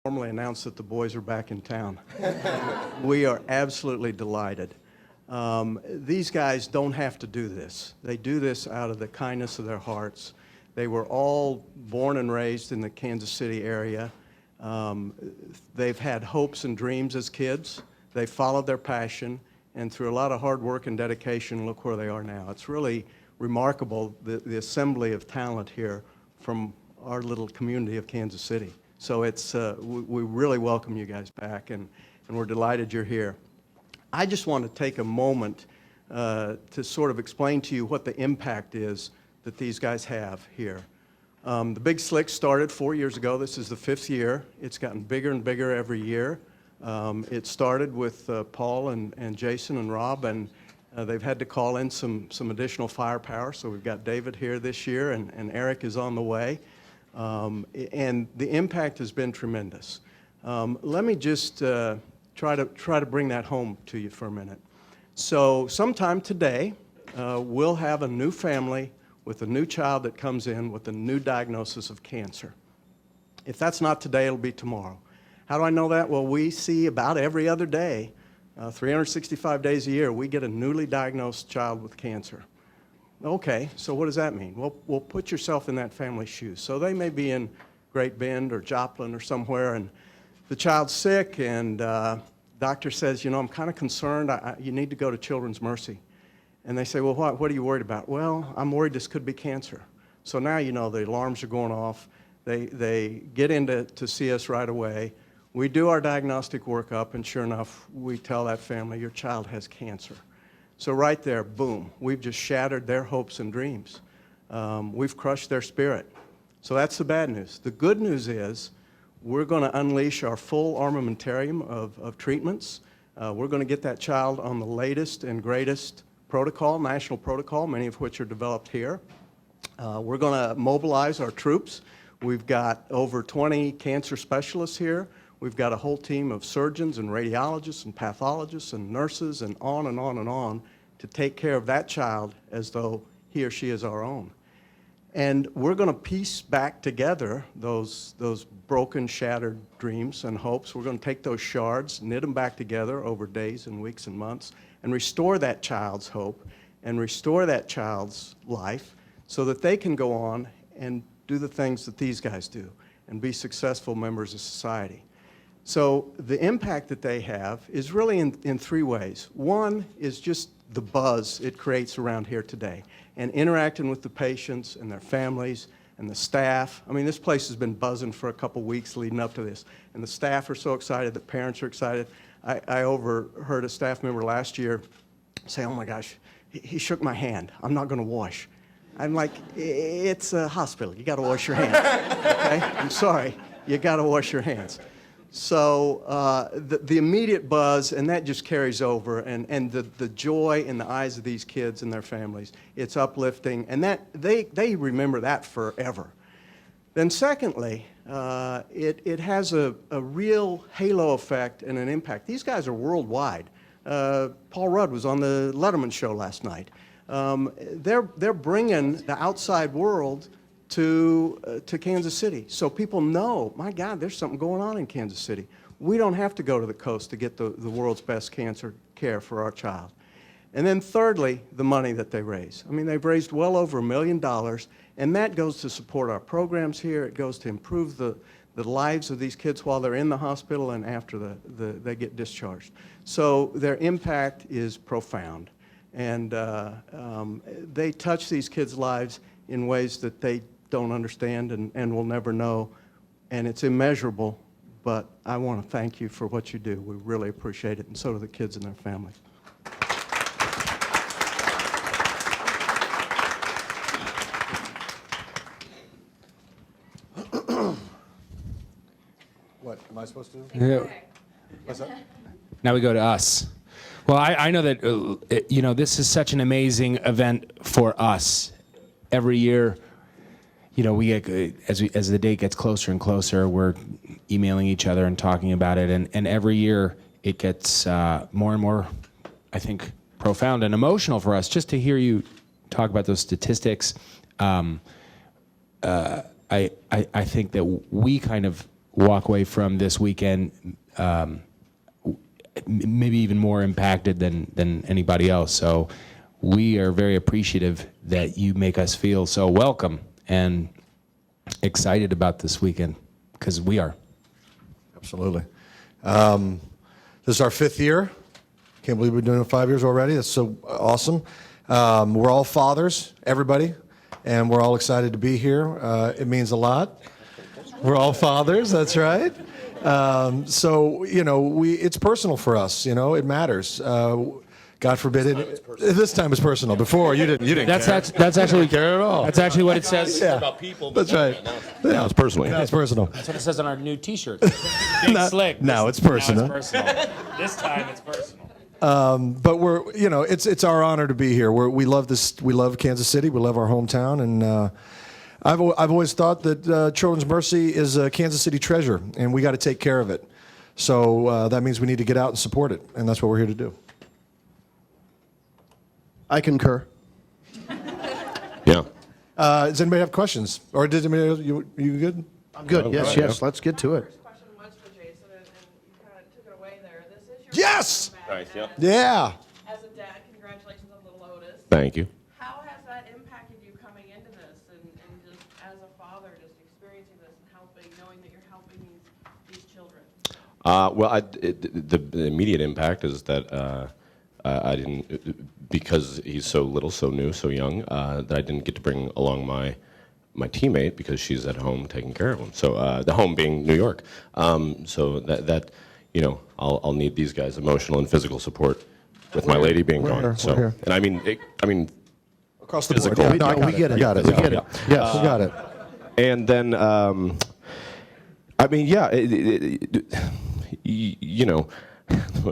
Formally announce that the boys are back in town. We are absolutely delighted. These guys don't have to do this. They do this out of the kindness of their hearts. They were all born and raised in the Kansas City area. They've had hopes and dreams as kids. They followed their passion, and through a lot of hard work and dedication, look where they are now. It's really remarkable, the assembly of talent here from our little community of Kansas City. So it's, we really welcome you guys back, and we're delighted you're here. I just want to take a moment to sort of explain to you what the impact is that these guys have here. The Big Slick started 4 years ago. This is the 5th year. It's gotten bigger and bigger every year. It started with Paul and Jason and Rob, and they've had to call in some additional firepower. So we've got David here this year, and Eric is on the way. And the impact has been tremendous. Let me just try to bring that home to you for a minute. So sometime today, we'll have a new family with a new child that comes in with a new diagnosis of cancer. If that's not today, it'll be tomorrow. How do I know that? Well, we see about every other day, 365 days a year, we get a newly diagnosed child with cancer. Okay, so what does that mean? Well, put yourself in that family's shoes. So they may be in Great Bend or Joplin or somewhere, and the child's sick, and doctor says, you know, I'm kind of concerned. You need to go to Children's Mercy. And they say, well, what are you worried about? Well, I'm worried this could be cancer. So now, you know, the alarms are going off. They get in to see us right away. We do our diagnostic workup, and sure enough, we tell that family, your child has cancer. So right there, boom, we've just shattered their hopes and dreams. We've crushed their spirit. So that's the bad news. The good news is we're going to unleash our full armamentarium of treatments. We're going to get that child on the latest and greatest protocol, national protocol, many of which are developed here. We're going to mobilize our troops. We've got over 20 cancer specialists here. We've got a whole team of surgeons and radiologists and pathologists and nurses and on and on and on to take care of that child as though he or she is our own. And we're going to piece back together those broken, shattered dreams and hopes. We're going to take those shards, knit them back together over days and weeks and months, and restore that child's hope and restore that child's life so that they can go on and do the things that these guys do and be successful members of society. So the impact that they have is really in 3 ways. One is just the buzz it creates around here today and interacting with the patients and their families and the staff. I mean, this place has been buzzing for a couple weeks leading up to this, and the staff are so excited, the parents are excited. I overheard a staff member last year say, oh my gosh, he shook my hand. I'm not going to wash. I'm like, it's a hospital. You got to wash your hands. Okay? I'm sorry. You got to wash your hands. So the immediate buzz, and that just carries over, and the joy in the eyes of these kids and their families, it's uplifting, and that they remember that forever. Then secondly, it has a real halo effect and an impact. These guys are worldwide. Paul Rudd was on the Letterman show last night. They're bringing the outside world to Kansas City. So people know, my God, there's something going on in Kansas City. We don't have to go to the coast to get the world's best cancer care for our child. And then thirdly, the money that they raise. I mean, they've raised well over $1 million, and that goes to support our programs here. It goes to improve the lives of these kids while they're in the hospital and after they get discharged. So their impact is profound. And they touch these kids' lives in ways that they don't understand and will never know, and it's immeasurable, but I want to thank you for what you do. We really appreciate it, and so do the kids and their families. What, am I supposed to do? Yeah. What's that? Now we go to us. Well, I know that, you know, this is such an amazing event for us. Every year, you know, we get, as the date gets closer and closer, we're emailing each other and talking about it, and every year it gets more and more, I think, profound and emotional for us. Just to hear you talk about those statistics, I think that we kind of walk away from this weekend maybe even more impacted than anybody else. So we are very appreciative that you make us feel so welcome and excited about this weekend, because we are. Absolutely. This is our 5th year. Can't believe we're doing it 5 years already. That's so awesome. We're all fathers, everybody, and we're all excited to be here. It means a lot. We're all fathers, that's right. So, it's personal for us, it matters. God forbid it. This time it's personal. Before, you didn't care. That's actually care at all. That's actually what it says. Yeah. About people. That's right. Now it's personal. Yeah, it's personal. That's what it says on our new T-shirt. Big slick. Now it's personal. Now it's personal. This time it's personal. But we're, it's our honor to be here. We love this. We love Kansas City. We love our hometown, and I've always thought that Children's Mercy is a Kansas City treasure, and we got to take care of it. So that means we need to get out and support it, and that's what we're here to do. I concur. Yeah. Does anybody have questions, or did anybody? You good? I'm good. Yes, yes. Let's get to it. First question was for Jason, and you kind of took it away there. This is your Yes. first match. Nice, Yeah. As a dad, congratulations on little Otis. Thank you. How has that impacted you coming into this, and just as a father, just experiencing this and helping, knowing that you're helping these children? The immediate impact is that I didn't, because he's so little, so new, so young, that I didn't get to bring along my teammate because she's at home taking care of him. So the home being New York. So that I'll need these guys' emotional and physical support with my lady being gone. here, So, we're here. and I mean Across the Physical. board. Yeah, No, we get it. We got it. We get it. Yes. We got it. And then,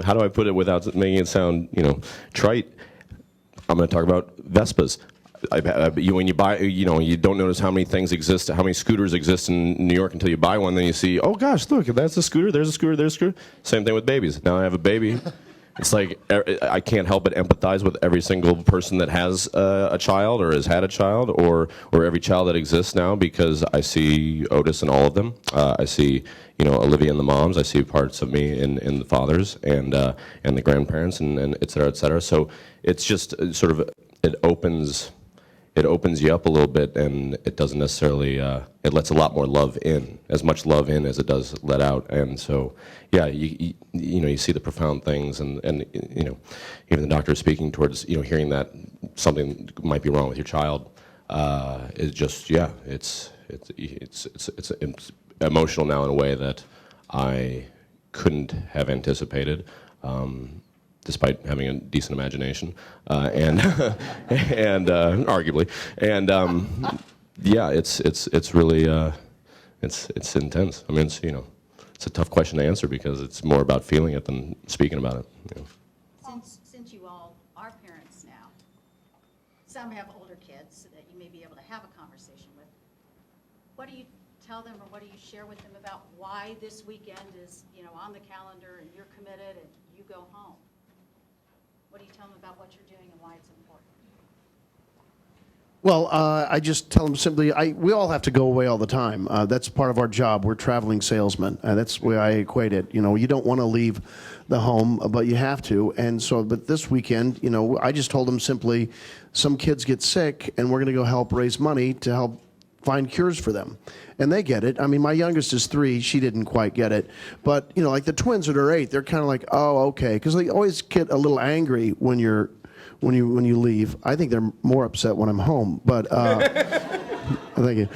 how do I put it without making it sound, trite? I'm going to talk about Vespas. When you buy, you don't notice how many things exist, how many scooters exist in New York until you buy one. Then you see, oh gosh, look, that's a scooter. There's a scooter. There's a scooter. Same thing with babies. Now I have a baby. It's like I can't help but empathize with every single person that has a child or has had a child, or every child that exists now, because I see Otis in all of them. I see Olivia and the moms. I see parts of me in the fathers and the grandparents and et cetera, et cetera. So it's just sort of it opens you up a little bit, and it doesn't necessarily it lets a lot more love in, as much love in as it does let out. And so yeah, you see the profound things, and even the doctor speaking towards hearing that something might be wrong with your child is just it's emotional now in a way that I couldn't have anticipated. Despite having a decent imagination, and arguably, and it's really it's intense. I mean, it's a tough question to answer because it's more about feeling it than speaking about it. Since you all are parents now, some have older kids that you may be able to have a conversation with. What do you tell them, or what do you share with them about why this weekend is on the calendar and you're committed and you go home? What do you tell them about what you're doing and why it's important? Well, I just tell them simply, we all have to go away all the time. That's part of our job. We're traveling salesmen. That's the way I equate it. You don't want to leave the home, but you have to. And so, but this weekend, I just told them simply, some kids get sick, and we're going to go help raise money to help find cures for them. And they get it. I mean, my youngest is 3. She didn't quite get it. But, like the twins that are 8, they're kind of like, oh, okay. Because they always get a little angry when you leave. I think they're more upset when I'm home. But thank you.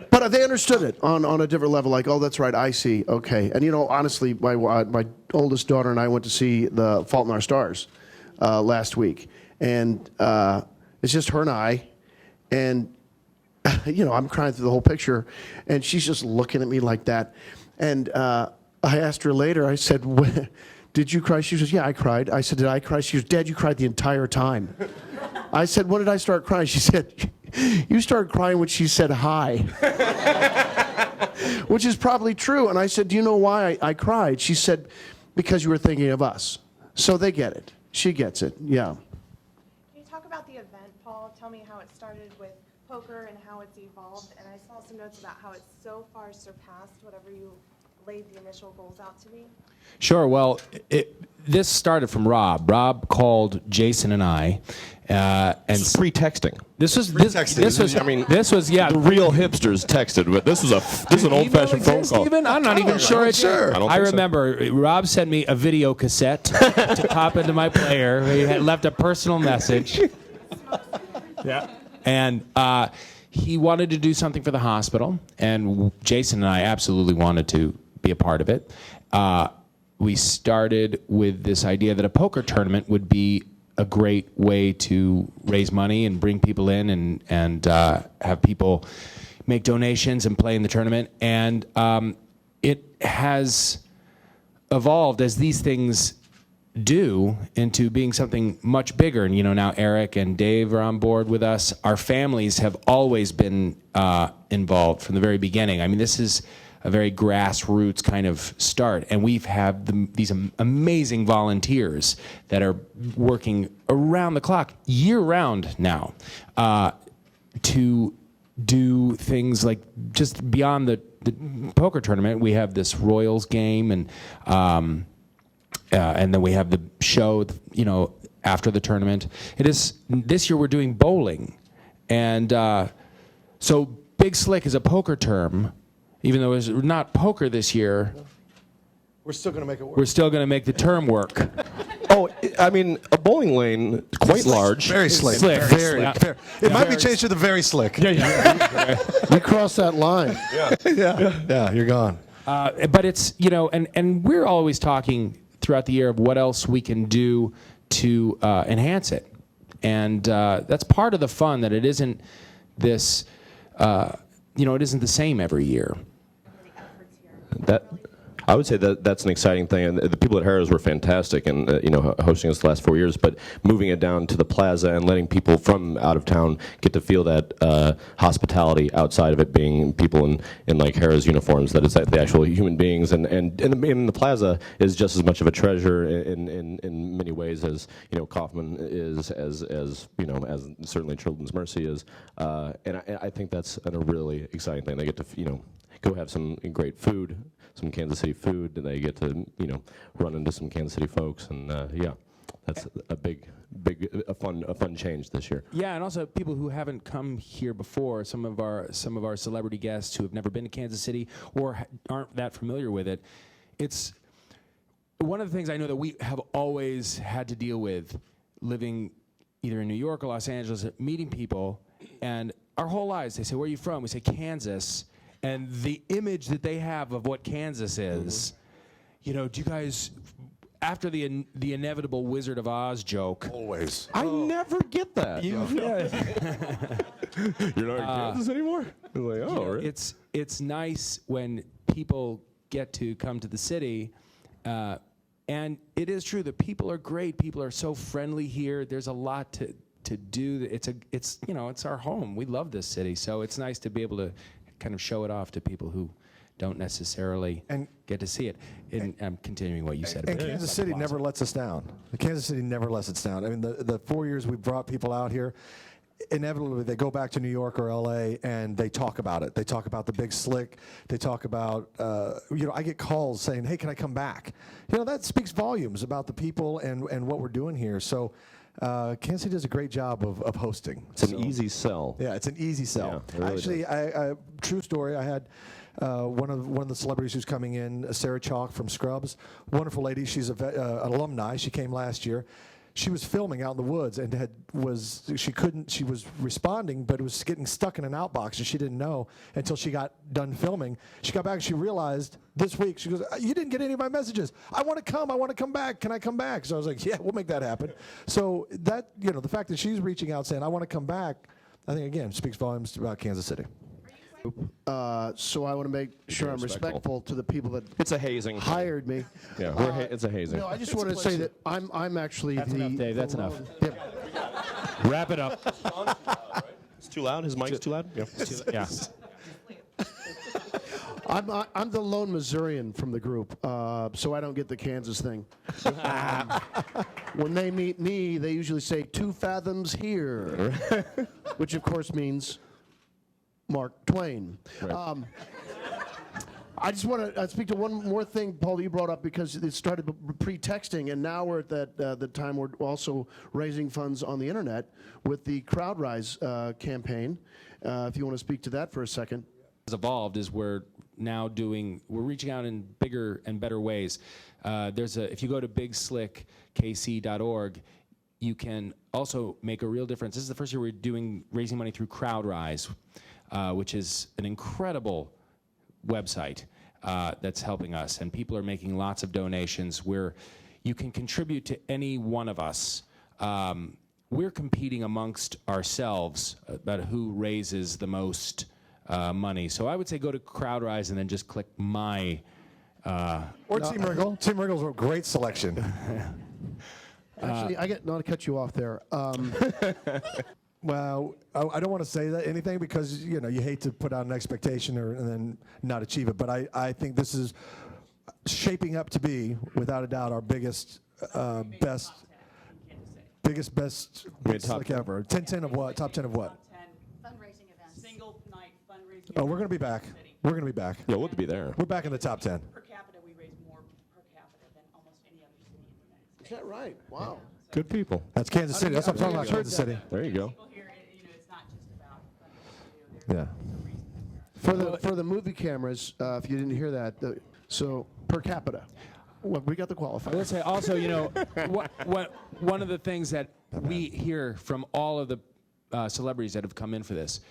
But they understood it on a different level. Like, oh, that's right. I see. Okay. And honestly, my oldest daughter and I went to see The Fault in Our Stars last week, and it's just her and I, and I'm crying through the whole picture, and she's just looking at me like that, and I asked her later. I said, did you cry? She says, yeah, I cried. I said, did I cry? She goes, Dad, you cried the entire time. I said, when did I start crying? She said, you started crying when she said hi. Which is probably true. And I said, do you know why I cried? She said, because you were thinking of us. So they get it. She gets it, yeah. Can you talk about the event, Paul? Tell me how it started with poker and how it's evolved, and I saw some notes about how it's so far surpassed whatever you laid the initial goals out to be. Sure. Well, this started from Rob. Rob called Jason and I, and Pre-texting. this was yeah. The real hipsters texted, but this is an old-fashioned phone call. Even? I'm not even sure it's sure. I remember Rob sent me a video cassette to pop into my player. He had left a personal message. Yeah. And he wanted to do something for the hospital, and Jason and I absolutely wanted to be a part of it. We started with this idea that a poker tournament would be a great way to raise money and bring people in and have people make donations and play in the tournament. And it has evolved, as these things do, into being something much bigger. And now Eric and Dave are on board with us. Our families have always been involved from the very beginning. I mean, this is a very grassroots kind of start, and we've had these amazing volunteers that are working around the clock, year-round now, to do things like just beyond the poker tournament. We have this Royals game, and then we have the show, after the tournament. This year we're doing bowling, and so Big Slick is a poker term. Even though it's not poker this year, We're still going to make it work. we're still going to make the term work. Oh, I mean, a bowling lane, quite large. Very slick. Slick. Very, Yeah. very. It might be changed to the very slick. We crossed that line. Yeah, you're gone. But it's, and we're always talking throughout the year of what else we can do to enhance it. And that's part of the fun, that it isn't this, it isn't the same every year. I would say that's an exciting thing, and the people at Harrah's were fantastic, and hosting us the last 4 years. But moving it down to the plaza and letting people from out of town get to feel that hospitality outside of it being people in like Harrah's uniforms, that it's like the actual human beings, and the plaza is just as much of a treasure in many ways as Kaufman is, as certainly Children's Mercy is, and I think that's a really exciting thing. They get to go have some great food, some Kansas City food, and they get to run into some Kansas City folks, and that's a fun change this year. Yeah, and also people who haven't come here before, some of our celebrity guests who have never been to Kansas City or aren't that familiar with it. It's one of the things I know that we have always had to deal with, living either in New York or Los Angeles, meeting people, and our whole lives they say, "Where are you from?" We say, "Kansas." And the image that they have of what Kansas is, do you guys, after the inevitable Wizard of Oz joke? Always. I never get that. You're not in Kansas anymore? Like, really? It's nice when people get to come to the city, and it is true that people are great. People are so friendly here. There's a lot to do. It's our home. We love this city, so it's nice to be able to kind of show it off to people who don't necessarily get to see it. And I'm continuing what you said. And Kansas City never lets us down. Kansas City never lets us down. I mean, the 4 years we've brought people out here, inevitably they go back to New York or LA and they talk about it. They talk about the Big Slick. They talk about, I get calls saying, "Hey, can I come back?" That speaks volumes about the people and what we're doing here. So Kansas City does a great job of hosting. It's an easy sell. Yeah, it's an easy sell. Yeah, it really Actually, true story. I had one of the celebrities who's coming in, Sarah Chalk from Scrubs. Wonderful lady. She's an alumni. She came last year. She was filming out in the woods and she was responding, but it was getting stuck in an outbox and she didn't know until she got done filming. She got back and she realized this week, she goes, "You didn't get any of my messages. I want to come back. Can I come back?" So I was like, "Yeah, we'll make that happen." So that, the fact that she's reaching out saying, "I want to come back," I think again speaks volumes about Kansas City. So I want to make sure I'm respectful to the people that It's a hazing. hired me. Yeah, it's a hazing. No, I just want to say that I'm actually That's enough, Dave. That's enough. Yeah. Wrap it up. It's too loud. His mic's too loud. Yeah. Yeah. I'm the lone Missourian from the group, so I don't get the Kansas thing. When they meet me, they usually say 2 fathoms here, which of course means Mark Twain. Right. I just want to speak to one more thing, Paul, that you brought up, because it started pre-texting, and now we're at the time we're also raising funds on the internet with the CrowdRise campaign. If you want to speak to that for a second. Has evolved is we're reaching out in bigger and better ways. If you go to bigslickkc.org, you can also make a real difference. This is the first year we're raising money through CrowdRise, which is an incredible website that's helping us, and people are making lots of donations where you can contribute to any one of us. We're competing amongst ourselves about who raises the most money. So I would say go to CrowdRise and then just click my. Or Team Wriggle. Team Wriggle's a great selection. Actually, not to cut you off there. Well, I don't want to say anything because you hate to put out an expectation and then not achieve it. But I think this is shaping up to be, without a doubt, our best slick ever. 10 of what? Top 10 of what? Top 10 Fundraising events. single night fundraising. Oh, we're going to be back. We're going to be back. Yeah, we'll be there. We're back in the top 10. Per capita, we raise more per capita than almost any other city in the United States. Is that right? Wow. Good people. That's Kansas City. That's what I'm talking about, Kansas City. There you go. People here, it's not just about fundraising. There's Yeah. a reason that we're For the movie cameras, if you didn't hear that, so per capita, well, we got the I qualifier. would say also, one of the things that we hear from all of the celebrities that have come in for this,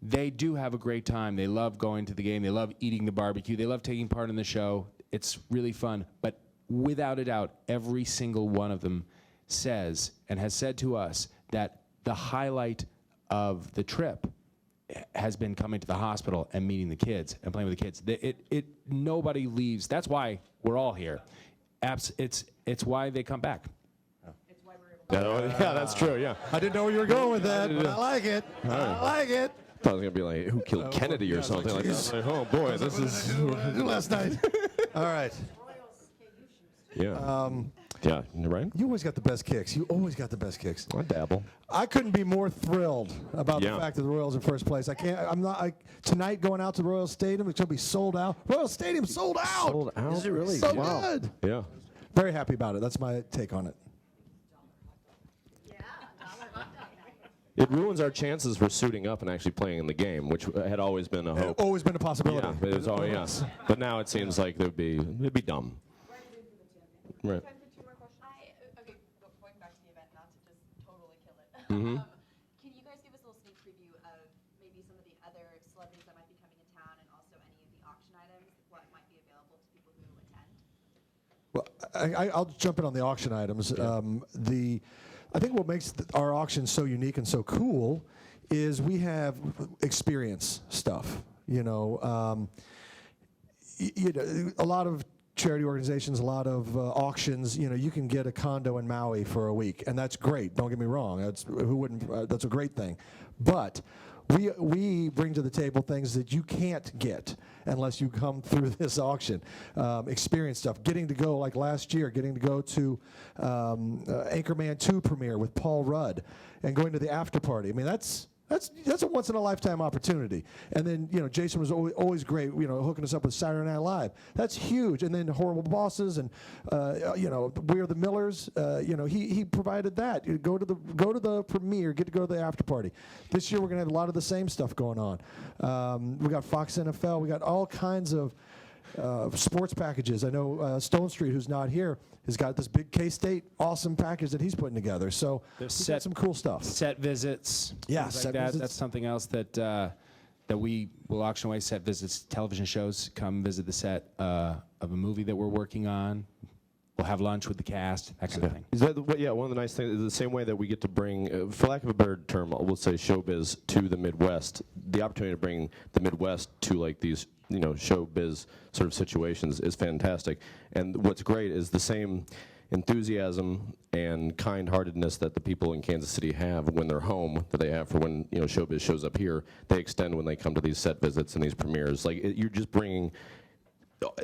they do have a great time. They love going to the game. They love eating the barbecue. They love taking part in the show. It's really fun. But without a doubt, every single one of them says and has said to us that the highlight of the trip has been coming to the hospital and meeting the kids and playing with the kids. Nobody leaves. That's why we're all here. It's why they come back. It's why we're able to. Yeah, that's true. Yeah. I didn't know where you were going with that, but I like it. I like it. I thought it was gonna be like, who killed Kennedy or something like that. Like, oh boy, this is. Last night. All right. Royals KU shoes. Yeah. Yeah. Right. You always got the best kicks. You always got the best kicks. I dabble. I couldn't be more thrilled about the Yeah. fact that the Royals are first place. Tonight going out to Royal Stadium, it's going to be sold out. Royal Stadium sold out. Sold out. Is it really? So Wow. good. Yeah. Very happy about it. That's my take on it. Yeah, $1 hot dog night. It ruins our chances for suiting up and actually playing in the game, which had always been a hope. Always been a possibility. Yeah, it was always, yeah. But now it seems like it'd be dumb. Right. Time for 2 more questions. Okay, going back to the event, not to just totally kill it. Mm-hmm. Can you guys give us a little sneak preview of maybe some of the other celebrities that might be coming in town, and also any of the auction items, what might be available to people who attend? Well, I'll jump in on the auction items. I think what makes our auction so unique and so cool is we have experience stuff. A lot of charity organizations, a lot of auctions. You can get a condo in Maui for a week, and that's great. Don't get me wrong. Who wouldn't? That's a great thing. But we bring to the table things that you can't get unless you come through this auction. Experience stuff. Getting to go, like last year, getting to go to Anchorman 2 premiere with Paul Rudd and going to the after party. I mean, that's a once in a lifetime opportunity. And then Jason was always great. Hooking us up with Saturday Night Live. That's huge. And then Horrible Bosses and We Are the Millers. He provided that. You go to the premiere, get to go to the after party. This year we're going to have a lot of the same stuff going on. We got Fox NFL. We got all kinds of sports packages. I know Stone Street, who's not here, has got this big K-State awesome package that he's putting together. So we've got some cool stuff. Set visits. Yeah, things set like that. visits. That's something else that we will auction away. Set visits, television shows. Come visit the set of a movie that we're working on. We'll have lunch with the cast, that kind of thing. Is that one of the nice things is the same way that we get to bring, for lack of a better term, we'll say showbiz to the Midwest. The opportunity to bring the Midwest to like these showbiz sort of situations is fantastic. And what's great is the same enthusiasm and kind-heartedness that the people in Kansas City have when they're home that they have for when showbiz shows up here. They extend when they come to these set visits and these premieres. Like you're just bringing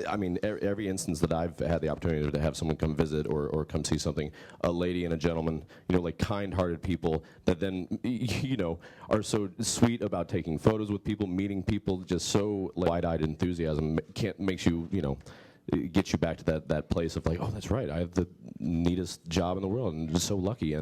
I mean, every instance that I've had the opportunity to have someone come visit or come see something, a lady and a gentleman, you know, like kind-hearted people that then, you know, are so sweet about taking photos with people, meeting people, just so like, wide-eyed enthusiasm makes you, you know, it gets you back to that place of like, oh, that's right, I have the neatest job in the world and just so lucky. And